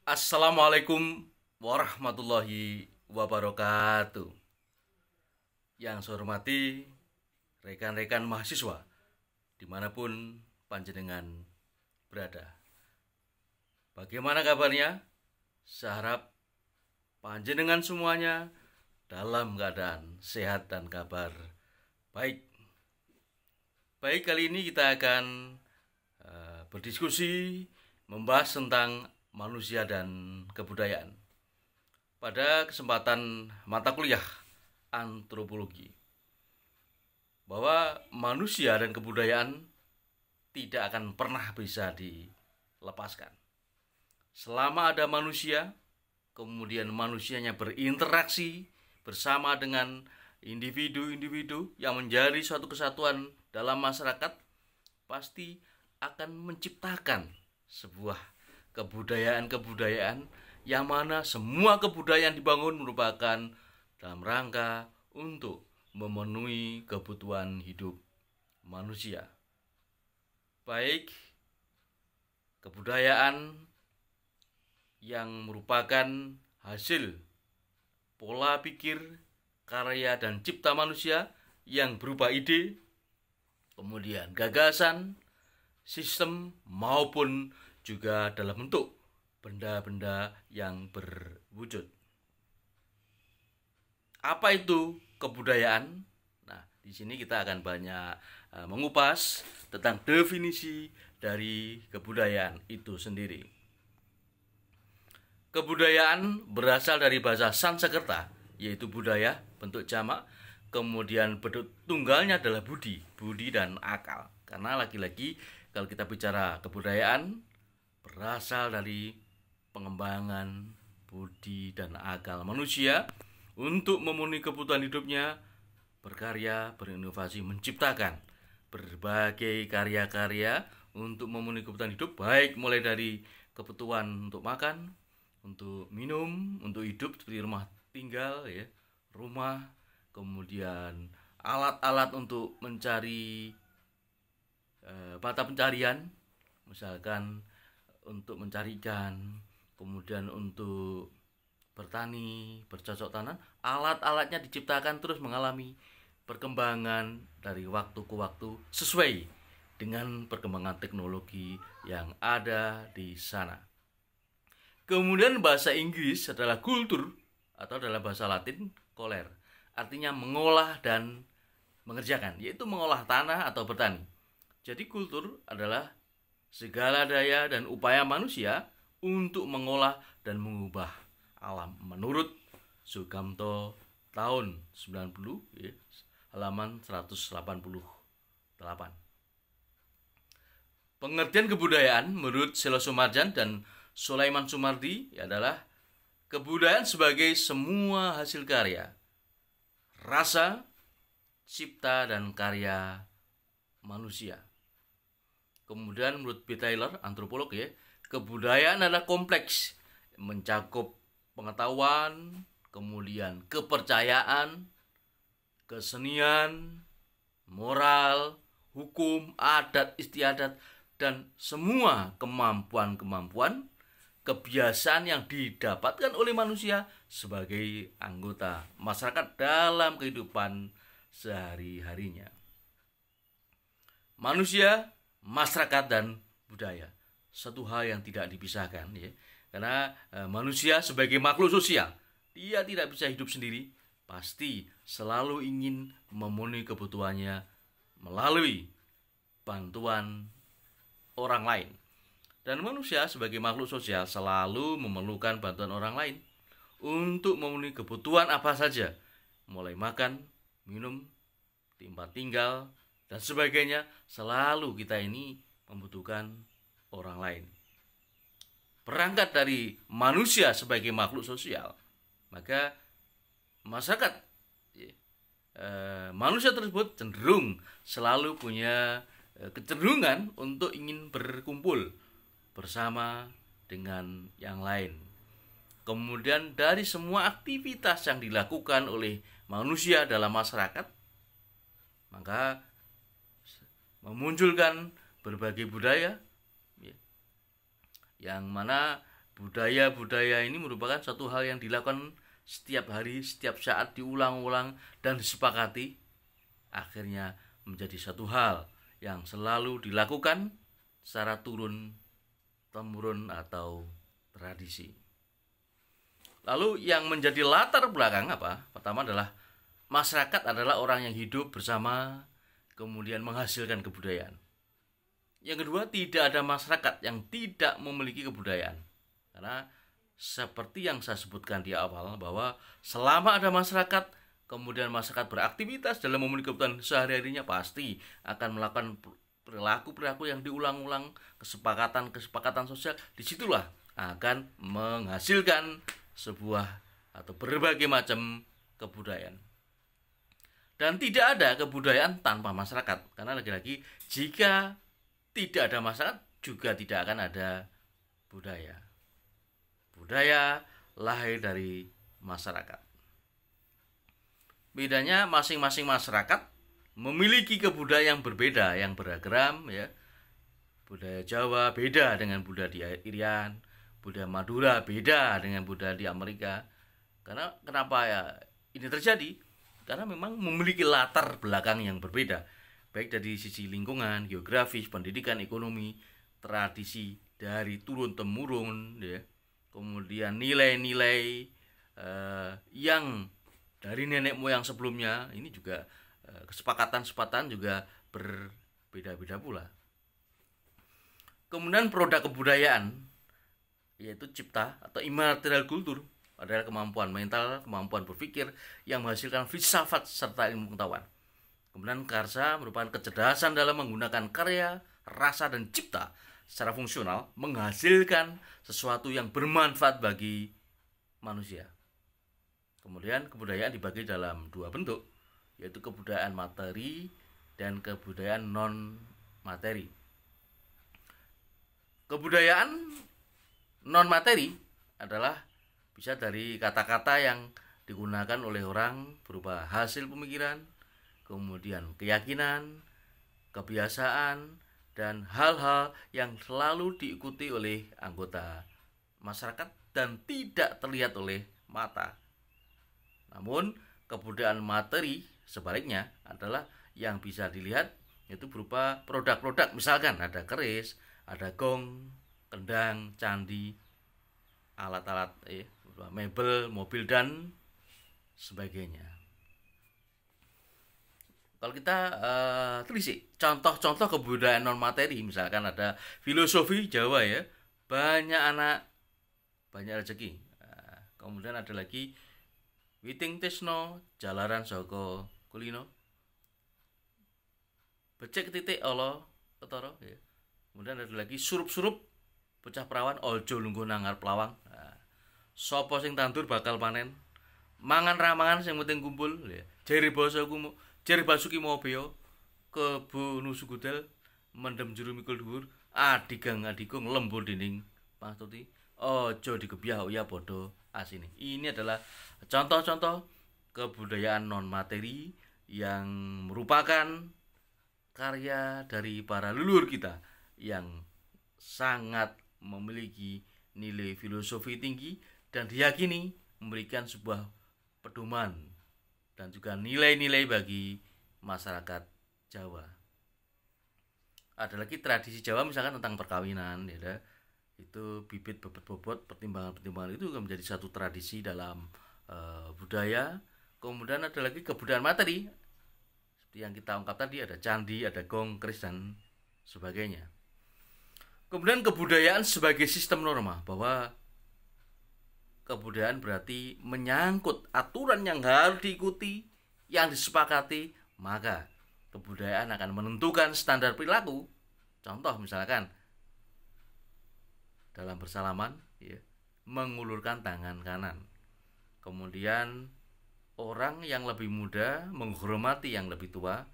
Assalamualaikum warahmatullahi wabarakatuh. Yang saya hormati rekan-rekan mahasiswa dimanapun panjenengan berada. Bagaimana kabarnya? Saya harap panjenengan semuanya dalam keadaan sehat dan kabar baik. Baik, kali ini kita akan berdiskusi membahas tentang manusia dan kebudayaan pada kesempatan mata kuliah antropologi, bahwa manusia dan kebudayaan tidak akan pernah bisa dilepaskan. Selama ada manusia, kemudian manusianya berinteraksi bersama dengan individu-individu yang menjadi suatu kesatuan dalam masyarakat, pasti akan menciptakan sebuah kebudayaan-kebudayaan yang mana semua kebudayaan dibangun merupakan dalam rangka untuk memenuhi kebutuhan hidup manusia. Baik kebudayaan yang merupakan hasil pola pikir, karya dan cipta manusia yang berupa ide, kemudian gagasan, sistem maupun juga dalam bentuk benda-benda yang berwujud. Apa itu kebudayaan? Nah, di sini kita akan banyak mengupas tentang definisi dari kebudayaan itu sendiri. Kebudayaan berasal dari bahasa Sanskerta, yaitu budaya, bentuk jamak, kemudian bentuk tunggalnya adalah budi dan akal. Karena lagi-lagi kalau kita bicara kebudayaan berasal dari pengembangan budi dan akal manusia untuk memenuhi kebutuhan hidupnya, berkarya, berinovasi, menciptakan berbagai karya-karya untuk memenuhi kebutuhan hidup, baik mulai dari kebutuhan untuk makan, untuk minum, untuk hidup seperti rumah tinggal, rumah, kemudian alat-alat untuk mencari mata pencarian, misalkan untuk mencari ikan, kemudian untuk bertani, bercocok tanam, alat-alatnya diciptakan terus mengalami perkembangan dari waktu ke waktu sesuai dengan perkembangan teknologi yang ada di sana. Kemudian bahasa Inggris adalah kultur atau dalam bahasa Latin koler, artinya mengolah dan mengerjakan, yaitu mengolah tanah atau bertani. Jadi kultur adalah segala daya dan upaya manusia untuk mengolah dan mengubah alam menurut Sukamto tahun 90, halaman 188. Pengertian kebudayaan menurut Selo Sumarjan dan Sulaiman Sumardi adalah kebudayaan sebagai semua hasil karya, rasa, cipta dan karya manusia. Kemudian menurut B. Taylor, antropolog, kebudayaan adalah kompleks, mencakup pengetahuan, kemudian kepercayaan, kesenian, moral, hukum, adat istiadat, dan semua kemampuan-kemampuan, kebiasaan yang didapatkan oleh manusia sebagai anggota masyarakat dalam kehidupan sehari-harinya. Manusia, masyarakat dan budaya, satu hal yang tidak dipisahkan, karena manusia sebagai makhluk sosial, dia tidak bisa hidup sendiri, pasti selalu ingin memenuhi kebutuhannya melalui bantuan orang lain. Dan manusia sebagai makhluk sosial selalu memerlukan bantuan orang lain untuk memenuhi kebutuhan apa saja, mulai makan, minum, tempat tinggal, dan sebagainya. Selalu kita ini membutuhkan orang lain. Berangkat dari manusia sebagai makhluk sosial, maka masyarakat, manusia tersebut cenderung selalu punya kecenderungan untuk ingin berkumpul bersama dengan yang lain. Kemudian dari semua aktivitas yang dilakukan oleh manusia dalam masyarakat, maka memunculkan berbagai budaya, yang mana Budaya-budaya ini merupakan satu hal yang dilakukan setiap hari, setiap saat, diulang-ulang dan disepakati, akhirnya menjadi satu hal yang selalu dilakukan secara turun-temurun atau tradisi. Lalu yang menjadi latar belakang apa? Pertama adalah masyarakat adalah orang yang hidup bersama, kemudian menghasilkan kebudayaan. Yang kedua, tidak ada masyarakat yang tidak memiliki kebudayaan. Karena seperti yang saya sebutkan di awal, bahwa selama ada masyarakat, kemudian masyarakat beraktivitas dalam memiliki kebutuhan sehari-harinya, pasti akan melakukan perilaku-perilaku yang diulang-ulang, kesepakatan-kesepakatan sosial. Disitulah akan menghasilkan sebuah atau berbagai macam kebudayaan. Dan tidak ada kebudayaan tanpa masyarakat. Karena lagi-lagi, jika tidak ada masyarakat, juga tidak akan ada budaya. Budaya lahir dari masyarakat. Bedanya masing-masing masyarakat memiliki kebudayaan yang berbeda, yang beragam ya. Budaya Jawa beda dengan budaya di Irian, budaya Madura beda dengan budaya di Amerika. Karena kenapa ya ini terjadi? Karena memang memiliki latar belakang yang berbeda, baik dari sisi lingkungan, geografis, pendidikan, ekonomi, tradisi dari turun temurun ya. Kemudian nilai-nilai yang dari nenek moyang sebelumnya, ini juga kesepakatan-kesepakatan juga berbeda-beda pula. Kemudian produk kebudayaan, yaitu cipta atau immaterial kultur, adalah kemampuan mental, kemampuan berpikir yang menghasilkan filsafat serta ilmu pengetahuan. Kemudian karsa merupakan kecerdasan dalam menggunakan karya, rasa, dan cipta secara fungsional, menghasilkan sesuatu yang bermanfaat bagi manusia. Kemudian kebudayaan dibagi dalam dua bentuk, yaitu kebudayaan materi dan kebudayaan non-materi. Kebudayaan non-materi adalah bisa dari kata-kata yang digunakan oleh orang berupa hasil pemikiran, kemudian keyakinan, kebiasaan, dan hal-hal yang selalu diikuti oleh anggota masyarakat dan tidak terlihat oleh mata. Namun kebudayaan materi sebaliknya adalah yang bisa dilihat, yaitu berupa produk-produk, misalkan ada keris, ada gong, kendang, candi, alat-alat mebel, mobil, dan sebagainya. Kalau kita telisik contoh-contoh kebudayaan non materi, misalkan ada filosofi Jawa ya, banyak anak banyak rezeki. Kemudian ada lagi Witing Tisno, Jalaran Saka Kulino, becek titik Allah ketara ya. Kemudian ada lagi surup-surup pecah perawan, ojo lungguh nangar pelawang. Sopo sing tandur bakal panen, mangan ramangan sing penting kumpul ya. Jeri Basuki Mobyo, Kebo Nusugudel, mendem juru mikul dhuwur, adigang adigung lembur dinding pastuti, ojo digebyah ya padha asine. Ini adalah contoh-contoh kebudayaan non materi yang merupakan karya dari para leluhur kita yang sangat memiliki nilai filosofi tinggi dan diyakini memberikan sebuah pedoman dan juga nilai-nilai bagi masyarakat Jawa. Ada lagi tradisi Jawa misalkan tentang perkawinan ya. Itu bibit bobot pertimbangan-pertimbangan itu menjadi satu tradisi dalam budaya. Kemudian ada lagi kebudayaan materi seperti yang kita ungkap tadi, ada candi, ada gong, keris, dan sebagainya. Kemudian kebudayaan sebagai sistem norma, bahwa kebudayaan berarti menyangkut aturan yang harus diikuti, yang disepakati, maka kebudayaan akan menentukan standar perilaku. Contoh misalkan dalam bersalaman ya, mengulurkan tangan kanan. Kemudian orang yang lebih muda menghormati yang lebih tua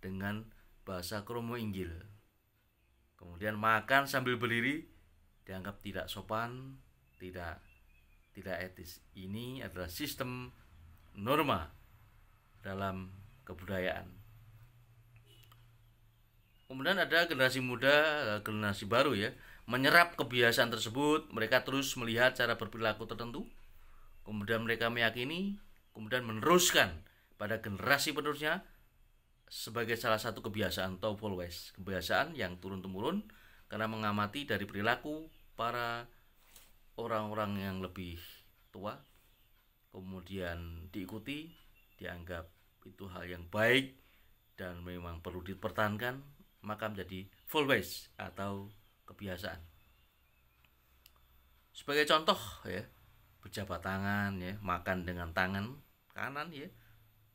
dengan bahasa kromo inggil. Kemudian makan sambil berdiri dianggap tidak sopan, tidak etis. Ini adalah sistem norma dalam kebudayaan. Kemudian ada generasi muda, generasi baru ya, menyerap kebiasaan tersebut, mereka terus melihat cara berperilaku tertentu, kemudian mereka meyakini, kemudian meneruskan pada generasi penerusnya sebagai salah satu kebiasaan atau always, kebiasaan yang turun-temurun karena mengamati dari perilaku para orang-orang yang lebih tua, kemudian diikuti, dianggap itu hal yang baik dan memang perlu dipertahankan, maka menjadi always atau kebiasaan. Sebagai contoh ya, berjabat tangan ya, makan dengan tangan kanan ya,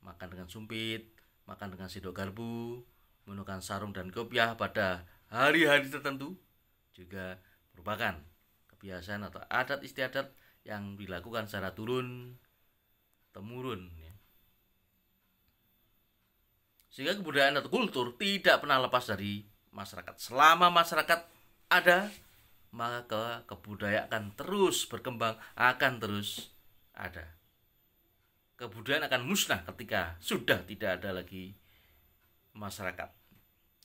makan dengan sumpit, makan dengan sendok garpu, menggunakan sarung dan kopiah pada hari-hari tertentu juga merupakan kebiasaan atau adat istiadat yang dilakukan secara turun temurun ya. Sehingga kebudayaan atau kultur tidak pernah lepas dari masyarakat. Selama masyarakat ada, maka kebudayaan akan terus berkembang, akan terus ada. Kebudayaan akan musnah ketika sudah tidak ada lagi masyarakat.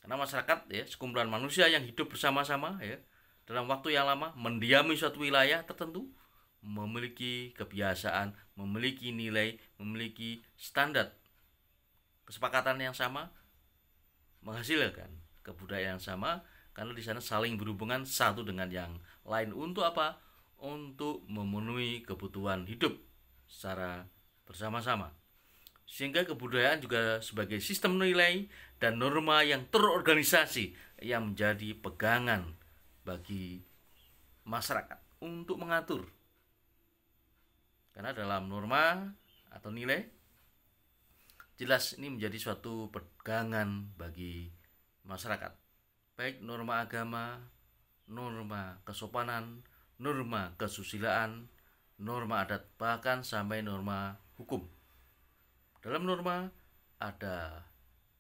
Karena masyarakat ya, sekumpulan manusia yang hidup bersama-sama ya, dalam waktu yang lama, mendiami suatu wilayah tertentu, memiliki kebiasaan, memiliki nilai, memiliki standar kesepakatan yang sama, menghasilkan kebudayaan yang sama, karena di sana saling berhubungan satu dengan yang lain. Untuk apa? Untuk memenuhi kebutuhan hidup secara bersama-sama. Sehingga kebudayaan juga sebagai sistem nilai dan norma yang terorganisasi yang menjadi pegangan bagi masyarakat untuk mengatur. Karena dalam norma atau nilai, jelas ini menjadi suatu pegangan bagi masyarakat. Baik norma agama, norma kesopanan, norma kesusilaan, norma adat, bahkan sampai norma hukum. Dalam norma ada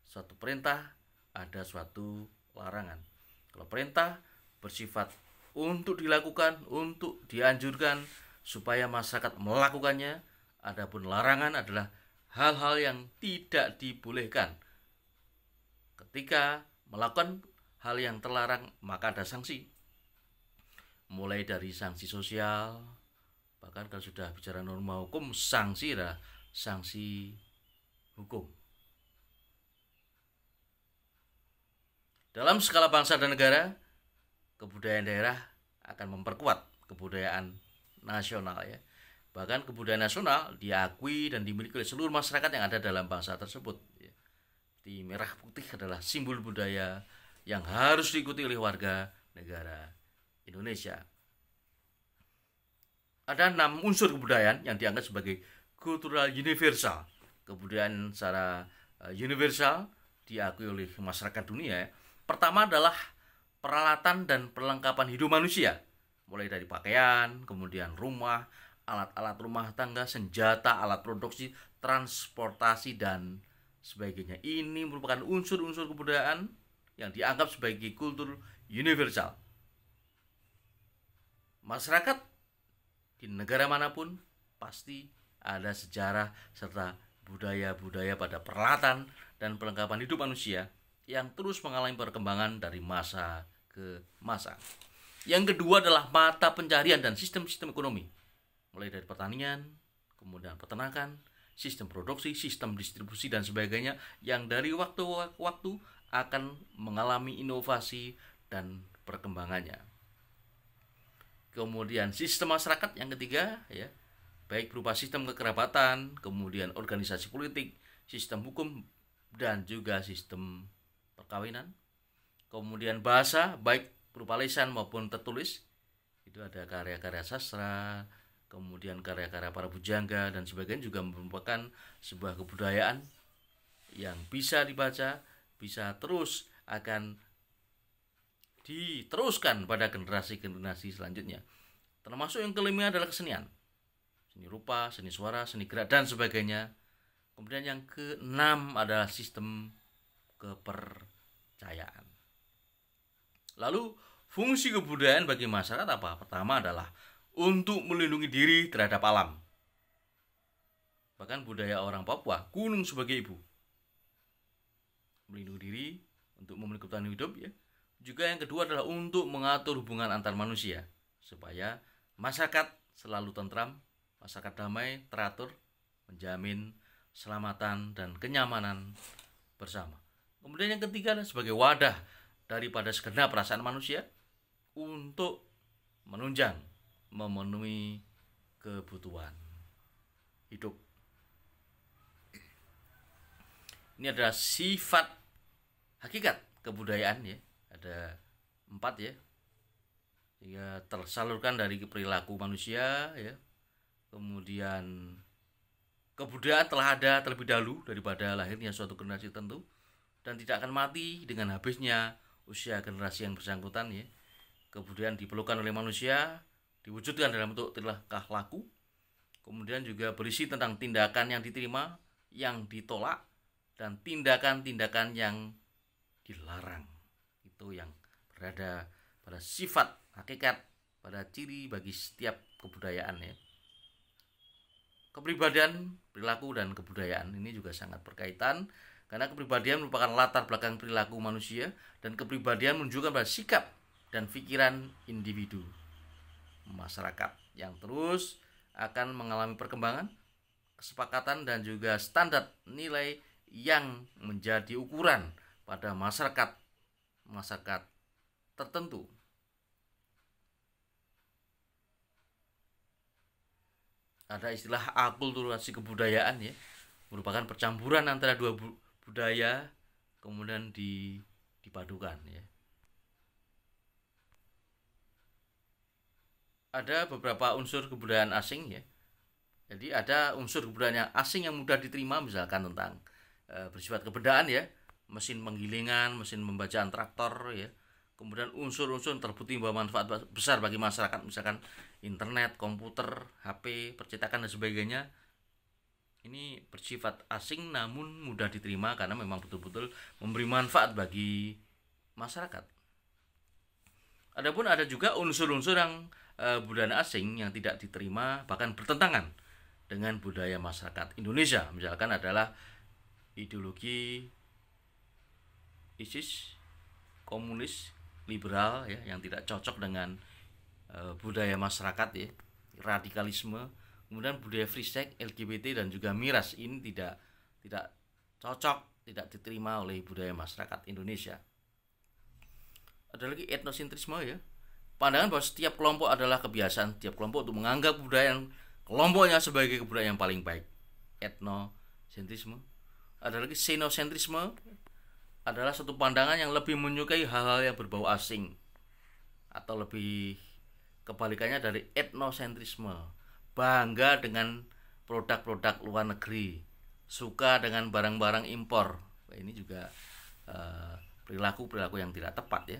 suatu perintah, ada suatu larangan. Kalau perintah bersifat untuk dilakukan, untuk dianjurkan supaya masyarakat melakukannya, adapun larangan adalah hal-hal yang tidak dibolehkan. Ketika melakukan hal yang terlarang, maka ada sanksi. Mulai dari sanksi sosial, bahkan kalau sudah bicara norma hukum, sanksi adalah sanksi hukum. Dalam skala bangsa dan negara, kebudayaan daerah akan memperkuat kebudayaan nasional ya. Bahkan kebudayaan nasional diakui dan dimiliki oleh seluruh masyarakat yang ada dalam bangsa tersebut ya. Di merah putih adalah simbol budaya yang harus diikuti oleh warga negara Indonesia. Ada 6 unsur kebudayaan yang dianggap sebagai kultural universal. Kebudayaan secara universal diakui oleh masyarakat dunia. Pertama adalah peralatan dan perlengkapan hidup manusia, mulai dari pakaian, kemudian rumah, alat-alat rumah tangga, senjata, alat produksi, transportasi, dan sebagainya. Ini merupakan unsur-unsur kebudayaan yang dianggap sebagai kultur universal. Masyarakat di negara manapun pasti ada sejarah serta budaya-budaya pada peralatan dan perlengkapan hidup manusia yang terus mengalami perkembangan dari masa ke masa. Yang kedua adalah mata pencarian dan sistem-sistem ekonomi, mulai dari pertanian, kemudian peternakan, sistem produksi, sistem distribusi, dan sebagainya, yang dari waktu ke waktu akan mengalami inovasi dan perkembangannya. Kemudian sistem masyarakat yang ketiga ya, baik berupa sistem kekerabatan, kemudian organisasi politik, sistem hukum, dan juga sistem perkawinan. Kemudian bahasa, baik berupa lisan maupun tertulis, itu ada karya-karya sastra, kemudian karya-karya para pujangga dan sebagainya, juga merupakan sebuah kebudayaan yang bisa dibaca, bisa terus akan diteruskan pada generasi-generasi selanjutnya. Termasuk yang kelima adalah kesenian, seni rupa, seni suara, seni gerak, dan sebagainya. Kemudian yang keenam adalah sistem kepercayaan. Lalu fungsi kebudayaan bagi masyarakat apa? Pertama adalah untuk melindungi diri terhadap alam. Bahkan budaya orang Papua, gunung sebagai ibu, melindungi diri untuk memiliki kebutuhan hidup ya, Juga yang kedua adalah untuk mengatur hubungan antar manusia supaya masyarakat selalu tentram, masyarakat damai, teratur, menjamin keselamatan dan kenyamanan bersama. Kemudian yang ketiga adalah sebagai wadah daripada segenap perasaan manusia untuk menunjang, memenuhi kebutuhan hidup. Ini adalah sifat hakikat kebudayaan ya. Ada 4 ya. Ya, tersalurkan dari perilaku manusia ya. Kemudian kebudayaan telah ada terlebih dahulu daripada lahirnya suatu generasi tertentu dan tidak akan mati dengan habisnya usia generasi yang bersangkutan ya. Kebudayaan diperlukan oleh manusia, diwujudkan dalam bentuk tingkah laku. Kemudian juga berisi tentang tindakan yang diterima, yang ditolak, dan tindakan-tindakan yang dilarang. Itu yang berada pada sifat hakikat, pada ciri bagi setiap kebudayaan ya. Kepribadian, perilaku, dan kebudayaan ini juga sangat berkaitan karena kepribadian merupakan latar belakang perilaku manusia dan kepribadian menunjukkan pada sikap dan pikiran individu masyarakat yang terus akan mengalami perkembangan, kesepakatan, dan juga standar nilai yang menjadi ukuran pada masyarakat tertentu. Ada istilah akulturasi kebudayaan ya, merupakan percampuran antara dua budaya kemudian dipadukan ya. Ada beberapa unsur kebudayaan asing ya. Jadi ada unsur kebudayaan asing yang mudah diterima, misalkan tentang bersifat kebendaan ya, mesin penggilingan, mesin pembacaan traktor ya. Kemudian unsur-unsur terbukti membawa manfaat besar bagi masyarakat, misalkan internet, komputer, HP, percetakan dan sebagainya. Ini bersifat asing namun mudah diterima karena memang betul-betul memberi manfaat bagi masyarakat. Adapun ada juga unsur-unsur yang budaya asing yang tidak diterima bahkan bertentangan dengan budaya masyarakat Indonesia. Misalkan adalah ideologi ISIS, komunis, liberal ya, yang tidak cocok dengan budaya masyarakat ya, radikalisme, kemudian budaya free sex, LGBT, dan juga miras. Ini tidak cocok, tidak diterima oleh budaya masyarakat Indonesia. Ada lagi etnosentrisme ya, pandangan bahwa setiap kelompok adalah kebiasaan setiap kelompok untuk menganggap kebudayaan kelompoknya sebagai kebudayaan yang paling baik. Etnosentrisme. Ada lagi xenocentrisme, adalah satu pandangan yang lebih menyukai hal-hal yang berbau asing, atau lebih kebalikannya dari etnosentrisme, bangga dengan produk-produk luar negeri, suka dengan barang-barang impor. Ini juga perilaku-perilaku yang tidak tepat ya.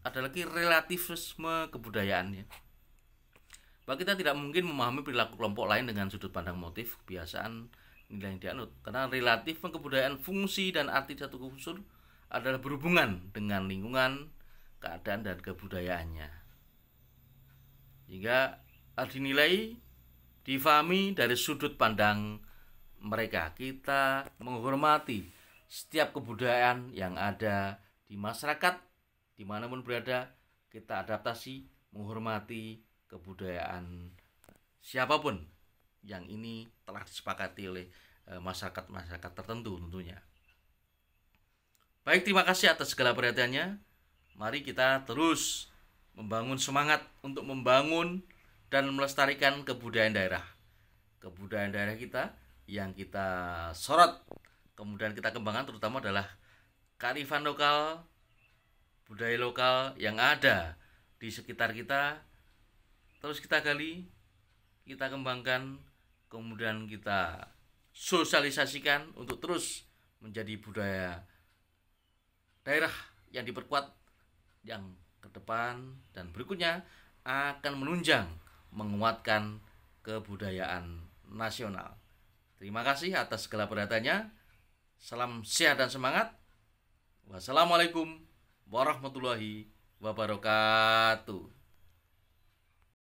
Ada lagi relativisme kebudayaan ya, bahwa kita tidak mungkin memahami perilaku kelompok lain dengan sudut pandang motif, kebiasaan, nilai yang dianut, karena relatif kebudayaan, fungsi dan arti satu unsur adalah berhubungan dengan lingkungan, keadaan, dan kebudayaannya, hingga dinilai, difahami dari sudut pandang mereka. Kita menghormati setiap kebudayaan yang ada di masyarakat dimanapun berada. Kita adaptasi, menghormati kebudayaan siapapun yang ini telah disepakati oleh masyarakat tertentu tentunya. Baik, terima kasih atas segala perhatiannya. Mari kita terus membangun semangat untuk membangun dan melestarikan kebudayaan daerah. Kebudayaan daerah kita yang kita sorot, kemudian kita kembangkan, terutama adalah kearifan lokal, budaya lokal yang ada di sekitar kita. Terus kita gali, kita kembangkan, kemudian kita sosialisasikan untuk terus menjadi budaya daerah yang diperkuat, yang ke depan dan berikutnya akan menunjang, menguatkan kebudayaan nasional. Terima kasih atas segala perhatiannya. Salam sehat dan semangat. Wassalamualaikum warahmatullahi wabarakatuh.